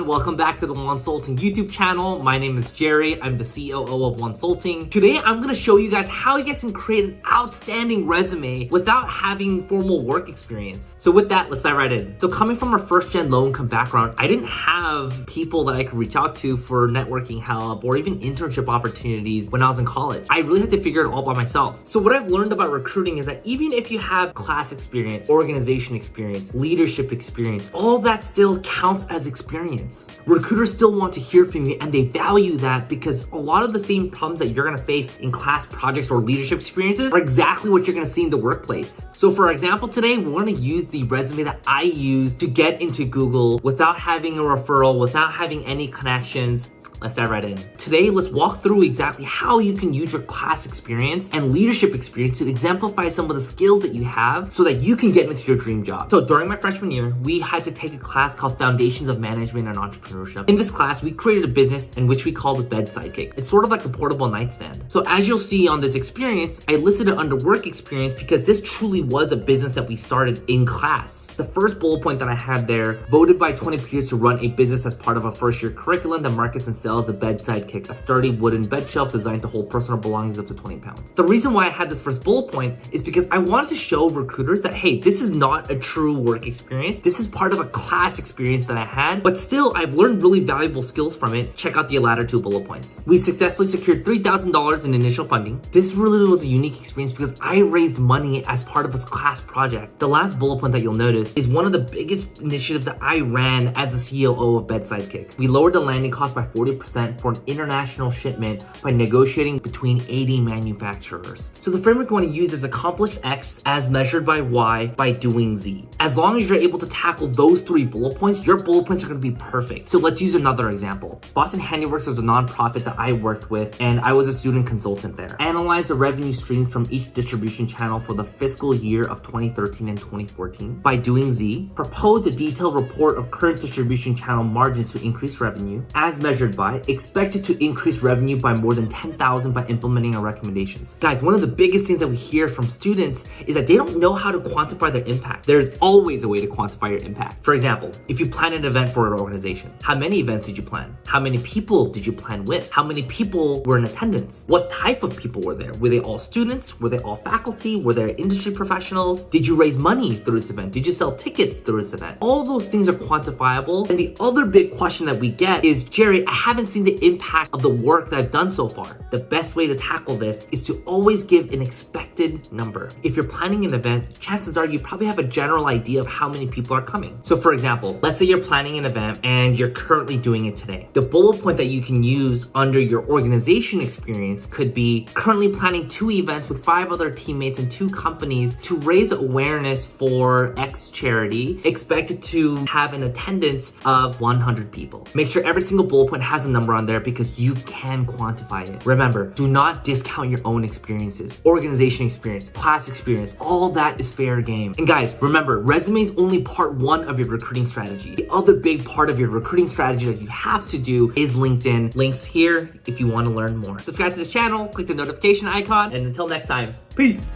everyone, welcome back to the Wonsulting YouTube channel. My name is Jerry, I'm the COO of Wonsulting. Today I'm going to show you guys how you guys can create an outstanding resume without having formal work experience. So with that, let's dive right in. So coming from a first-gen low-income background, I didn't have people that I could reach out to for networking help or even internship opportunities when I was in college. I really had to figure it all by myself. So what I've learned about recruiting is that even if you have class experience, organization experience, leadership experience, all that still counts as experience. Recruiters still want to hear from you and they value that because a lot of the same problems that you're gonna face in class projects or leadership experiences are exactly what you're gonna see in the workplace. So for example, today we're gonna use the resume that I use to get into Google without having a referral, without having any connections. Let's dive right in. Today, let's walk through exactly how you can use your class experience and leadership experience to exemplify some of the skills that you have so that you can get into your dream job. So during my freshman year, we had to take a class called Foundations of Management and Entrepreneurship. In this class, we created a business in which we called the bedside cake. It's sort of like a portable nightstand. So as you'll see on this experience, I listed it under work experience because this truly was a business that we started in class. The first bullet point that I had there, voted by 20 peers to run a business as part of a first-year curriculum that markets and sells the bedside cake, a sturdy wooden bed shelf designed to hold personal belongings up to 20 pounds. The reason why I had this first bullet point is because I wanted to show recruiters that, hey, this is not a true work experience. This is part of a class experience that I had, but still I've learned really valuable skills from it. Check out the latter two bullet points. We successfully secured $3,000 in initial funding. This really was a unique experience because I raised money as part of this class project. The last bullet point that you'll notice is one of the biggest initiatives that I ran as a COO of Bedside Cake. We lowered the landing cost by 40% for an international shipment by negotiating between 80 manufacturers. So the framework you want to use is accomplish X as measured by Y by doing Z. As long as you're able to tackle those three bullet points, your bullet points are going to be perfect. So let's use another example. Boston Handyworks is a nonprofit that I worked with and I was a student consultant there. Analyze the revenue streams from each distribution channel for the fiscal year of 2013 and 2014 by doing Z. Propose a detailed report of current distribution channel margins to increase revenue as measured by expected to increase revenue by more than 10,000 by implementing our recommendations. Guys, one of the biggest things that we hear from students is that they don't know how to quantify their impact. There's always a way to quantify your impact. For example, if you plan an event for an organization, how many events did you plan? How many people did you plan with? How many people were in attendance? What type of people were there? Were they all students? Were they all faculty? Were there industry professionals? Did you raise money through this event? Did you sell tickets through this event? All those things are quantifiable. And the other big question that we get is, Jerry, I haven't seen the impact of the work that I've done so far. The best way to tackle this is to always give an expected number. If you're planning an event, chances are you probably have a general idea of how many people are coming. So for example, let's say you're planning an event and you're currently doing it today. The bullet point that you can use under your organization experience could be currently planning 2 events with 5 other teammates and 2 companies to raise awareness for X charity, expected to have an attendance of 100 people. Make sure every single bullet point has a number on there because you can quantify it. Remember, do not discount your own experiences. Organization experience, class experience, all that is fair game. And guys, remember, resume is only part 1 of your recruiting strategy. The other big part of your recruiting strategy that you have to do is LinkedIn. Links here if you want to learn more. Subscribe to this channel, click the notification icon, and until next time, peace.